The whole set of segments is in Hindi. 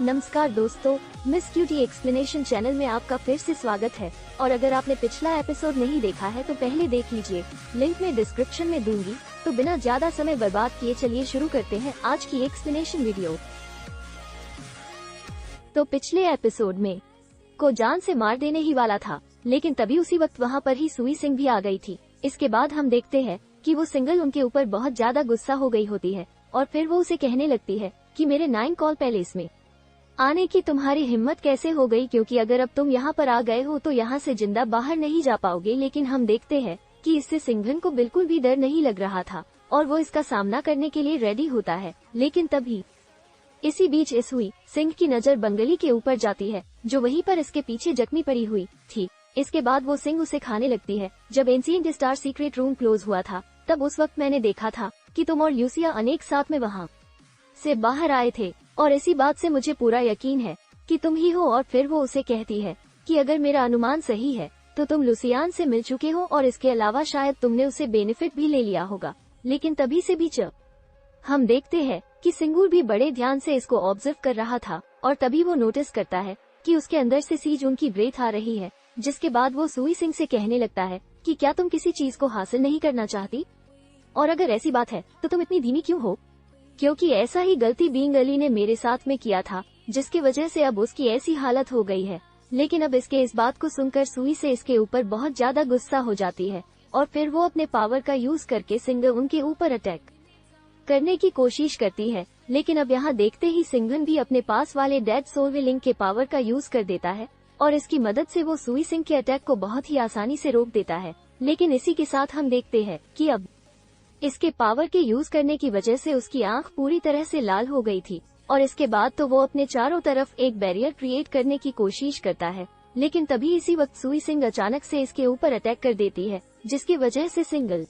नमस्कार दोस्तों, मिस क्यूटी एक्सप्लेनेशन चैनल में आपका फिर से स्वागत है। और अगर आपने पिछला एपिसोड नहीं देखा है तो पहले देख लीजिए, लिंक में डिस्क्रिप्शन में दूंगी। तो बिना ज्यादा समय बर्बाद किए चलिए शुरू करते हैं आज की एक्सप्लेनेशन वीडियो। तो पिछले एपिसोड में को जान से मार देने ही वाला था, लेकिन तभी उसी वक्त वहाँ पर ही सुई सिंह भी आ गई थी। इसके बाद हम देखते हैं कि वो सिंगल उनके ऊपर बहुत ज्यादा गुस्सा हो गई होती है और फिर वो उसे कहने लगती है कि मेरे 9 कॉल पैलेस में आने की तुम्हारी हिम्मत कैसे हो गई, क्योंकि अगर अब तुम यहाँ पर आ गए हो तो यहाँ से जिंदा बाहर नहीं जा पाओगे। लेकिन हम देखते हैं कि इससे सिंघन को बिल्कुल भी डर नहीं लग रहा था और वो इसका सामना करने के लिए रेडी होता है। लेकिन तभी इसी बीच सुई सिंह की नजर बंगली के ऊपर जाती है जो वहीं पर इसके पीछे जख्मी पड़ी हुई थी। इसके बाद वो सिंह उसे खाने लगती है। जब ancient star secret room close हुआ था तब उस वक्त मैंने देखा था कि तुम और ल्यूसिया अनेक साथ में वहाँ से बाहर आए थे और इसी बात से मुझे पूरा यकीन है कि तुम ही हो। और फिर वो उसे कहती है कि अगर मेरा अनुमान सही है तो तुम लुसियान से मिल चुके हो और इसके अलावा शायद तुमने उसे बेनिफिट भी ले लिया होगा। लेकिन तभी से भी हम देखते हैं कि सिंगूर भी बड़े ध्यान से इसको ऑब्जर्व कर रहा था और तभी वो नोटिस करता है कि उसके अंदर से सीज उनकी ब्रेथ आ रही है। जिसके बाद वो सुई सिंह से कहने लगता है कि क्या तुम किसी चीज को हासिल नहीं करना चाहती, और अगर ऐसी बात है तो तुम इतनी धीमी क्यों हो, क्योंकि ऐसा ही गलती बीइंग अली ने मेरे साथ में किया था जिसकी वजह से अब उसकी ऐसी हालत हो गई है। लेकिन अब इसके इस बात को सुनकर सुई से इसके ऊपर बहुत ज्यादा गुस्सा हो जाती है और फिर वो अपने पावर का यूज करके सिंघन उनके ऊपर अटैक करने की कोशिश करती है। लेकिन अब यहाँ देखते ही सिंघन भी अपने पास वाले डेड सोल विलिंग के पावर का यूज कर देता है और इसकी मदद से वो सुई सिंह के अटैक को बहुत ही आसानी से रोक देता है। लेकिन इसी के साथ हम देखते हैं कि अब इसके पावर के यूज करने की वजह से उसकी आंख पूरी तरह से लाल हो गई थी और इसके बाद तो वो अपने चारों तरफ एक बैरियर क्रिएट करने की कोशिश करता है। लेकिन तभी इसी वक्त सुई सिंह अचानक से इसके ऊपर अटैक कर देती है जिसकी वजह से सिंगल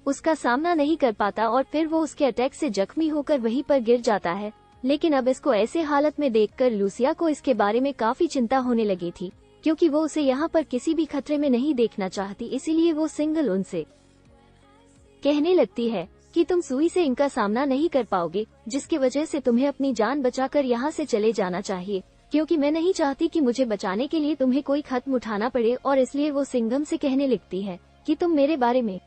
उसका सामना नहीं कर पाता और फिर वो उसके अटैक से जख्मी होकर वहीं पर गिर जाता है। लेकिन अब इसको ऐसे हालत में देखकर लूसिया को इसके बारे में काफी चिंता होने लगी थी, क्योंकि वो उसे यहाँ पर किसी भी खतरे में नहीं देखना चाहती। इसीलिए वो सिंगल उनसे कहने लगती है कि तुम सुई से इनका सामना नहीं कर पाओगे, जिसकी वजह से तुम्हें अपनी जान बचाकर यहाँ से चले जाना चाहिए, क्योंकि मैं नहीं चाहती कि मुझे बचाने के लिए तुम्हें कोई खत्म उठाना पड़े। और इसलिए वो सिंघम से कहने लगती है कि तुम मेरे बारे में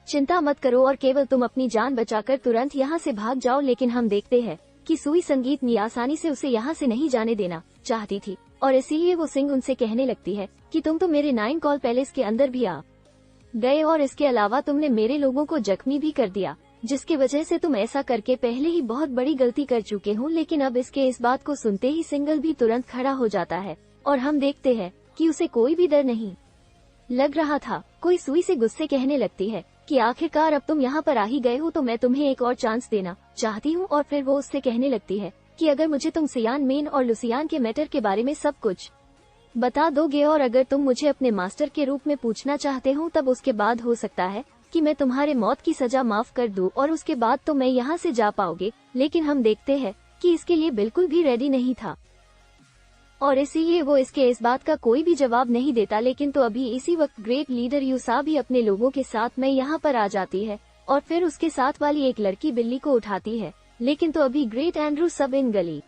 चिंता मत करो और केवल तुम अपनी जान बचाकर तुरंत यहाँ से भाग जाओ। लेकिन हम देखते हैं कि सुई संगीत ने आसानी से उसे यहाँ से नहीं जाने देना चाहती थी और इसीलिए वो सिंह उनसे कहने लगती है कि तुम तो मेरे 9 कॉल पैलेस के अंदर भी आ गए और इसके अलावा तुमने मेरे लोगों को जख्मी भी कर दिया, जिसकी वजह से तुम ऐसा करके पहले ही बहुत बड़ी गलती कर चुके हो। लेकिन अब इसके इस बात को सुनते ही सिंगल भी तुरंत खड़ा हो जाता है और हम देखते हैं कि उसे कोई भी डर नहीं लग रहा था। कोई सुई से गुस्से कहने लगती है कि आखिरकार अब तुम यहाँ पर आ ही गए हो तो मैं तुम्हें एक और चांस देना चाहती हूँ। और फिर वो उससे कहने लगती है कि अगर मुझे तुम सियान मेन और लुसियान के मैटर के बारे में सब कुछ बता दोगे और अगर तुम मुझे अपने मास्टर के रूप में पूछना चाहते हो तब उसके बाद हो सकता है कि मैं तुम्हारे मौत की सजा माफ कर दूं और उसके बाद तो मैं यहाँ से जा पाओगे। लेकिन हम देखते हैं कि इसके लिए बिल्कुल भी रेडी नहीं था और इसीलिए वो इसके इस बात का कोई भी जवाब नहीं देता। लेकिन तो अभी इसी वक्त ग्रेट लीडर यूसा भी अपने लोगों के साथ में यहाँ पर आ जाती है और फिर उसके साथ वाली एक लड़की बिल्ली को उठाती है। लेकिन तो अभी ग्रेट एंड्रू सब इन गली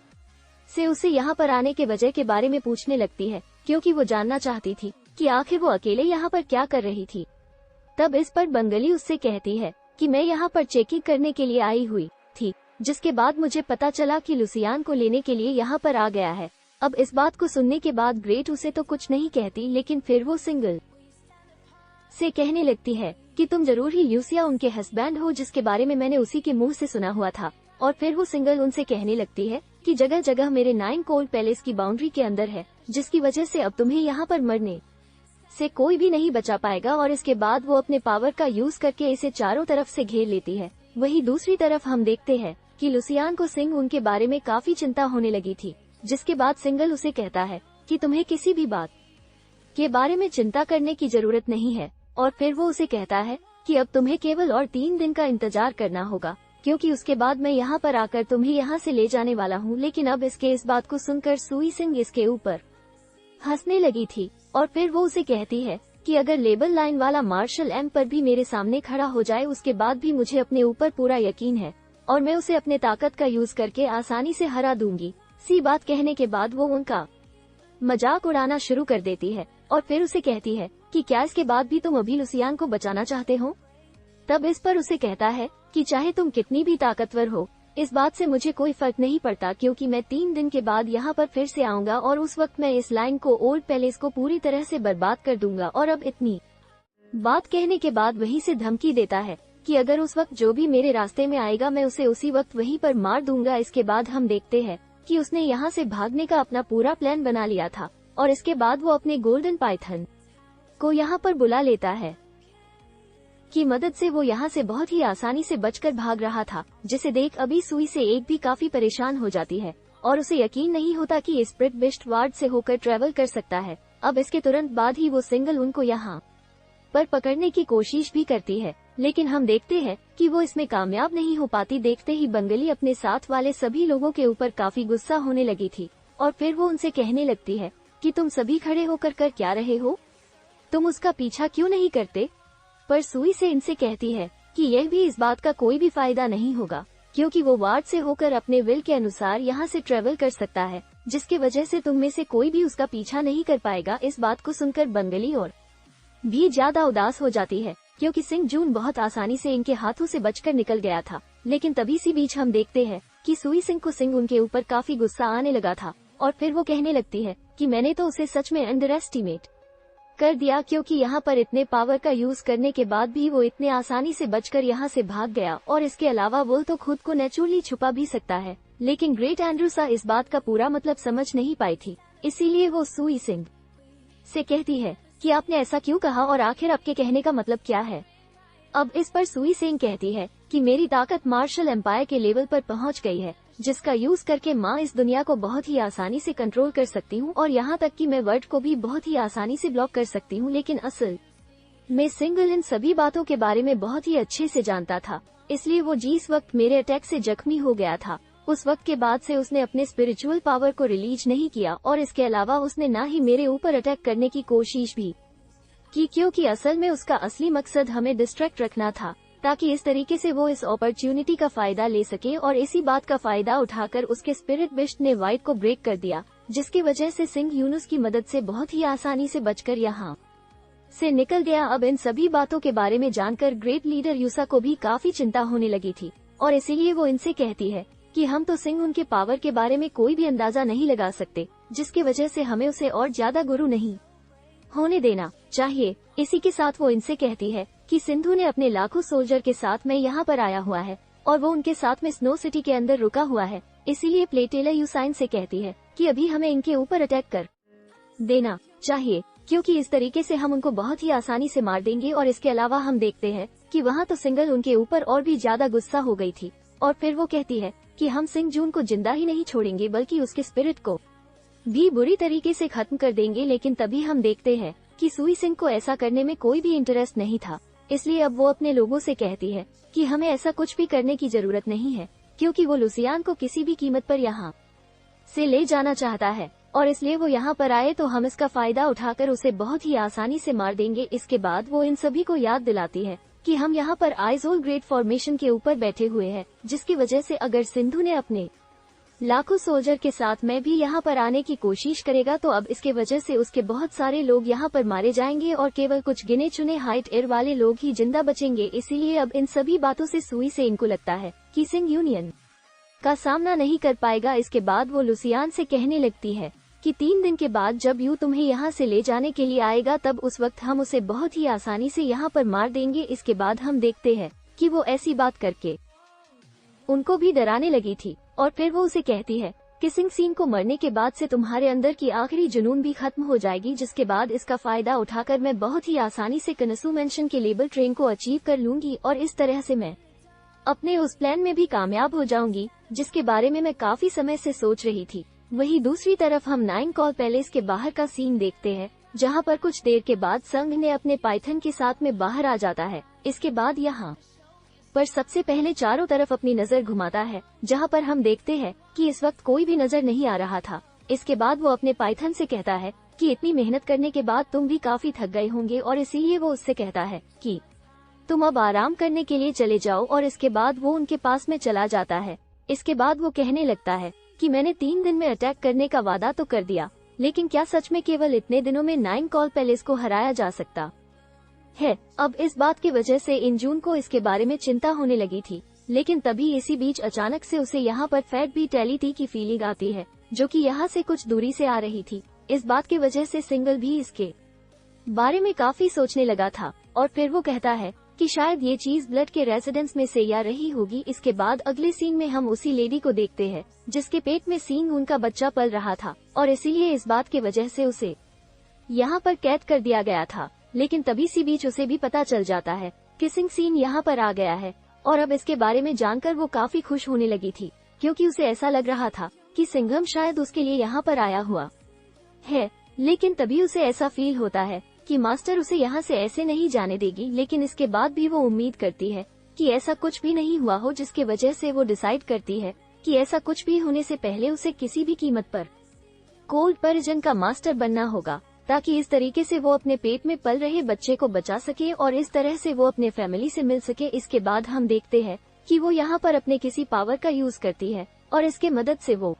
से उसे यहाँ पर आने के वजह के बारे में पूछने लगती है, क्योंकि वो जानना चाहती थी कि आखिर वो अकेले यहाँ पर क्या कर रही थी। तब इस पर बंगली उससे कहती है कि मैं यहाँ पर चेकिंग करने के लिए आई हुई थी, जिसके बाद मुझे पता चला कि लुसियान को लेने के लिए यहाँ पर आ गया है। अब इस बात को सुनने के बाद ग्रेट उसे तो कुछ नहीं कहती, लेकिन फिर वो सिंगल से कहने लगती है कि तुम जरूर ही ल्यूसिया उनके हस्बैंड हो, जिसके बारे में मैंने उसी के मुंह से सुना हुआ था। और फिर वो सिंगल उनसे कहने लगती है कि जगह जगह मेरे 9 कोल्ड पैलेस की बाउंड्री के अंदर है, जिसकी वजह से अब तुम्हें यहाँ पर मरने से कोई भी नहीं बचा पाएगा। और इसके बाद वो अपने पावर का यूज करके इसे चारों तरफ से घेर लेती है। वहीं दूसरी तरफ हम देखते हैं कि लुसियान को सिंह उनके बारे में काफी चिंता होने लगी थी, जिसके बाद सिंगल उसे कहता है कि तुम्हें किसी भी बात के बारे में चिंता करने की जरूरत नहीं है। और फिर वो उसे कहता है कि अब तुम्हें केवल और 3 दिन का इंतजार करना होगा, क्योंकि उसके बाद मैं यहाँ पर आकर तुम्हें यहाँ से ले जाने वाला हूँ। लेकिन अब इसके इस बात को सुनकर सुई सिंह इसके ऊपर हंसने लगी थी और फिर वो उसे कहती है कि अगर लेबल लाइन वाला मार्शल एम पर भी मेरे सामने खड़ा हो जाए उसके बाद भी मुझे अपने ऊपर पूरा यकीन है और मैं उसे अपने ताकत का यूज करके आसानी से हरा दूंगी। सी बात कहने के बाद वो उनका मजाक उड़ाना शुरू कर देती है और फिर उसे कहती है कि क्या इसके बाद भी तुम अभी लुसियान को बचाना चाहते हो। तब इस पर उसे कहता है कि चाहे तुम कितनी भी ताकतवर हो, इस बात से मुझे कोई फर्क नहीं पड़ता, क्योंकि मैं 3 दिन के बाद यहाँ पर फिर से आऊंगा और उस वक्त मैं इस लाइन को, ओल्ड पैलेस को पूरी तरह से बर्बाद कर दूंगा। और अब इतनी बात कहने के बाद वहीं से धमकी देता है कि अगर उस वक्त जो भी मेरे रास्ते में आएगा मैं उसे उसी वक्त वहीं पर मार दूंगा। इसके बाद हम देखते हैं कि उसने यहाँ से भागने का अपना पूरा प्लान बना लिया था और इसके बाद वो अपने गोल्डन पाइथन को यहाँ पर बुला लेता है की मदद से वो यहाँ से बहुत ही आसानी से बचकर भाग रहा था, जिसे देख अभी सुई से एक भी काफी परेशान हो जाती है और उसे यकीन नहीं होता कि स्प्रिट बिस्ट वार्ड से होकर ट्रेवल कर सकता है। अब इसके तुरंत बाद ही वो सिंगल उनको यहाँ पर पकड़ने की कोशिश भी करती है, लेकिन हम देखते हैं कि वो इसमें कामयाब नहीं हो पाती। देखते ही बंगली अपने साथ वाले सभी लोगों के ऊपर काफी गुस्सा होने लगी थी और फिर वो उनसे कहने लगती है कि तुम सभी खड़े होकर कर क्या रहे हो, तुम उसका पीछा क्यों नहीं करते। पर सुई से इनसे कहती है कि यह भी इस बात का कोई भी फायदा नहीं होगा, क्योंकि वो वार्ड से होकर अपने विल के अनुसार यहाँ से ट्रेवल कर सकता है, जिसकी वजह से तुम में से कोई भी उसका पीछा नहीं कर पाएगा। इस बात को सुनकर बंगली और भी ज्यादा उदास हो जाती है, क्योंकि सिंह जून बहुत आसानी से इनके हाथों से बचकर निकल गया था। लेकिन तभी सी बीच हम देखते हैं कि सुई सिंह को सिंह उनके ऊपर काफी गुस्सा आने लगा था और फिर वो कहने लगती है कि मैंने तो उसे सच में अंडर एस्टिमेट कर दिया, क्योंकि यहाँ पर इतने पावर का यूज करने के बाद भी वो इतने आसानी से बचकर यहाँ से भाग गया। और इसके अलावा वो तो खुद को नेचुरली छुपा भी सकता है, लेकिन ग्रेट एंड्रूसा इस बात का पूरा मतलब समझ नहीं पाई थी। इसीलिए वो सुई सिंह से कहती है कि आपने ऐसा क्यों कहा और आखिर आपके कहने का मतलब क्या है। अब इस पर सुई सिंह कहती है कि मेरी ताकत मार्शल एम्पायर के लेवल पर पहुंच गई है, जिसका यूज करके माँ इस दुनिया को बहुत ही आसानी से कंट्रोल कर सकती हूँ और यहाँ तक कि मैं वर्ड को भी बहुत ही आसानी से ब्लॉक कर सकती हूँ। लेकिन असल में सिंगल इन सभी बातों के बारे में बहुत ही अच्छे से जानता था, इसलिए वो जिस वक्त मेरे अटैक से जख्मी हो गया था उस वक्त के बाद से उसने अपने स्पिरिचुअल पावर को रिलीज नहीं किया और इसके अलावा उसने ना ही मेरे ऊपर अटैक करने की कोशिश भी की, क्योंकि असल में उसका असली मकसद हमें डिस्ट्रैक्ट रखना था, ताकि इस तरीके से वो इस अपॉर्चुनिटी का फायदा ले सके। और इसी बात का फायदा उठाकर उसके स्पिरिट बिस्ट ने वाइट को ब्रेक कर दिया, जिसकी वजह से सिंह यूनुस की मदद से बहुत ही आसानी से बचकर यहाँ से निकल गया। अब इन सभी बातों के बारे में जानकर ग्रेट लीडर यूसा को भी काफी चिंता होने लगी थी और इसीलिए वो इनसे कहती है कि हम तो सिंह उनके पावर के बारे में कोई भी अंदाजा नहीं लगा सकते, जिसकी वजह से हमें उसे और ज्यादा गुरु नहीं होने देना चाहिए। इसी के साथ वो इनसे कहती है कि सिंधु ने अपने लाखों सोल्जर के साथ में यहाँ पर आया हुआ है और वो उनके साथ में स्नो सिटी के अंदर रुका हुआ है। इसीलिए प्लेटेला यूसाइन से कहती है कि अभी हमें इनके ऊपर अटैक कर देना चाहिए, क्योंकि इस तरीके से हम उनको बहुत ही आसानी से मार देंगे। और इसके अलावा हम देखते हैं कि वहाँ तो सिंगल उनके ऊपर और भी ज्यादा गुस्सा हो गई थी और फिर वो कहती है कि हम सिंह जून को जिंदा ही नहीं छोड़ेंगे बल्कि उसके स्पिरिट को भी बुरी तरीके से खत्म कर देंगे। लेकिन तभी हम देखते हैं कि सुई सिंह को ऐसा करने में कोई भी इंटरेस्ट नहीं था, इसलिए अब वो अपने लोगों से कहती है कि हमें ऐसा कुछ भी करने की जरूरत नहीं है, क्योंकि वो लुसियान को किसी भी कीमत पर यहाँ से ले जाना चाहता है और इसलिए वो यहाँ पर आए तो हम इसका फायदा उठाकर उसे बहुत ही आसानी से मार देंगे। इसके बाद वो इन सभी को याद दिलाती है कि हम यहाँ पर आइजोल ग्रेट फॉर्मेशन के ऊपर बैठे हुए हैं, जिसकी वजह से अगर सिंधु ने अपने लाखों सोल्जर के साथ में भी यहाँ पर आने की कोशिश करेगा तो अब इसके वजह से उसके बहुत सारे लोग यहाँ पर मारे जाएंगे और केवल कुछ गिने चुने हाइट एयर वाले लोग ही जिंदा बचेंगे। इसीलिए अब इन सभी बातों से सुई से इनको लगता है कि सिंह यूनियन का सामना नहीं कर पाएगा। इसके बाद वो लुसियान से कहने लगती है कि 3 दिन के बाद जब यू तुम्हें यहाँ से ले जाने के लिए आएगा तब उस वक्त हम उसे बहुत ही आसानी से यहाँ पर मार देंगे। इसके बाद हम देखते हैं कि वो ऐसी बात करके उनको भी डराने लगी थी और फिर वो उसे कहती है कि सिंह सीन को मरने के बाद से तुम्हारे अंदर की आखिरी जुनून भी खत्म हो जाएगी, जिसके बाद इसका फायदा उठाकर मैं बहुत ही आसानी से कनसू मेंशन के लेबल ट्रेन को अचीव कर लूंगी और इस तरह से मैं अपने उस प्लान में भी कामयाब हो जाऊंगी जिसके बारे में मैं काफी समय से सोच रही थी। वहीं दूसरी तरफ हम 9 कॉल पैलेस के बाहर का सीन देखते हैं, जहां पर कुछ देर के बाद संघ ने अपने पाइथन के साथ में बाहर आ जाता है। इसके बाद यहाँ पर सबसे पहले चारों तरफ अपनी नजर घुमाता है, जहां पर हम देखते हैं कि इस वक्त कोई भी नजर नहीं आ रहा था। इसके बाद वो अपने पाइथन से कहता है कि इतनी मेहनत करने के बाद तुम भी काफी थक गए होंगे और इसीलिए वो उससे कहता है कि तुम अब आराम करने के लिए चले जाओ और इसके बाद वो उनके पास में चला जाता है। इसके बाद वो कहने लगता है कि मैंने 3 दिन में अटैक करने का वादा तो कर दिया, लेकिन क्या सच में केवल इतने दिनों में 9 कॉल पैलेस को हराया जा सकता है? अब इस बात की वजह से इन जून को इसके बारे में चिंता होने लगी थी, लेकिन तभी इसी बीच अचानक से उसे यहाँ पर फैट ब्रूटैलिटी की फीलिंग आती है, जो कि यहाँ से कुछ दूरी से आ रही थी। इस बात की वजह से सिंगल भी इसके बारे में काफी सोचने लगा था, और फिर वो कहता है कि शायद ये चीज ब्लड के रेजिडेंस में से या रही होगी। इसके बाद अगले सीन में हम उसी लेडी को देखते हैं जिसके पेट में सींग उनका बच्चा पल रहा था, और इसीलिए इस बात की वजह से उसे यहाँ पर कैद कर दिया गया था। लेकिन तभी सी बीच उसे भी पता चल जाता है किसिंग सीन यहाँ पर आ गया है, और अब इसके बारे में जानकर वो काफी खुश होने लगी थी, क्योंकि उसे ऐसा लग रहा था कि सिंघम शायद उसके लिए यहाँ पर आया हुआ है। लेकिन तभी उसे ऐसा फील होता है कि मास्टर उसे यहाँ से ऐसे नहीं जाने देगी। लेकिन इसके बाद भी वो उम्मीद करती है कि ऐसा कुछ भी नहीं हुआ हो, जिसके वजह से वो डिसाइड करती है कि ऐसा कुछ भी होने से पहले उसे किसी भी कीमत पर कोल्ड परिजन का मास्टर बनना होगा, ताकि इस तरीके से वो अपने पेट में पल रहे बच्चे को बचा सके और इस तरह से वो अपने फैमिली से मिल सके। इसके बाद हम देखते हैं कि वो यहाँ पर अपने किसी पावर का यूज करती है, और इसके मदद से वो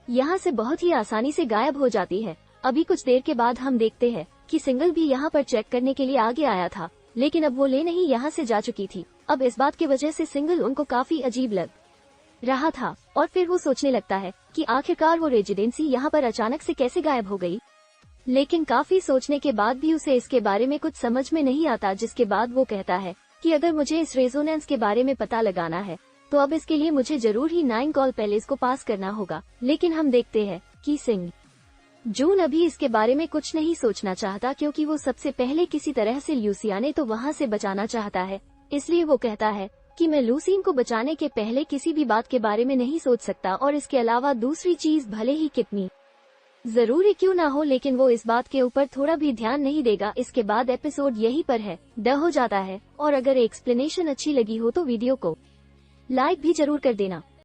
यहाँ से बहुत ही आसानी से गायब हो जाती है। अभी कुछ देर के बाद हम देखते हैं कि सिंगल भी यहाँ पर चेक करने के लिए आगे आया था, लेकिन अब वो लेने ही यहाँ से जा चुकी थी। अब इस बात की वजह से सिंगल उनको काफी अजीब लग रहा था, और फिर वो सोचने लगता है कि आखिरकार वो रेजिडेंसी यहाँ पर अचानक से कैसे गायब हो गई। लेकिन काफी सोचने के बाद भी उसे इसके बारे में कुछ समझ में नहीं आता, जिसके बाद वो कहता है कि अगर मुझे इस रेजोनेंस के बारे में पता लगाना है तो अब इसके लिए मुझे जरूर ही 9 कॉल पैलेस को पास करना होगा। लेकिन हम देखते हैं कि सिंह जून अभी इसके बारे में कुछ नहीं सोचना चाहता, क्योंकि वो सबसे पहले किसी तरह से ल्यूसियाने तो वहाँ से बचाना चाहता है। इसलिए वो कहता है कि मैं लूसीन को बचाने के पहले किसी भी बात के बारे में नहीं सोच सकता, और इसके अलावा दूसरी चीज भले ही कितनी जरूरी क्यों ना हो, लेकिन वो इस बात के ऊपर थोड़ा भी ध्यान नहीं देगा। इसके बाद एपिसोड यहीं पर है ड हो जाता है, और अगर एक्सप्लेनेशन अच्छी लगी हो तो वीडियो को लाइक भी जरूर कर देना।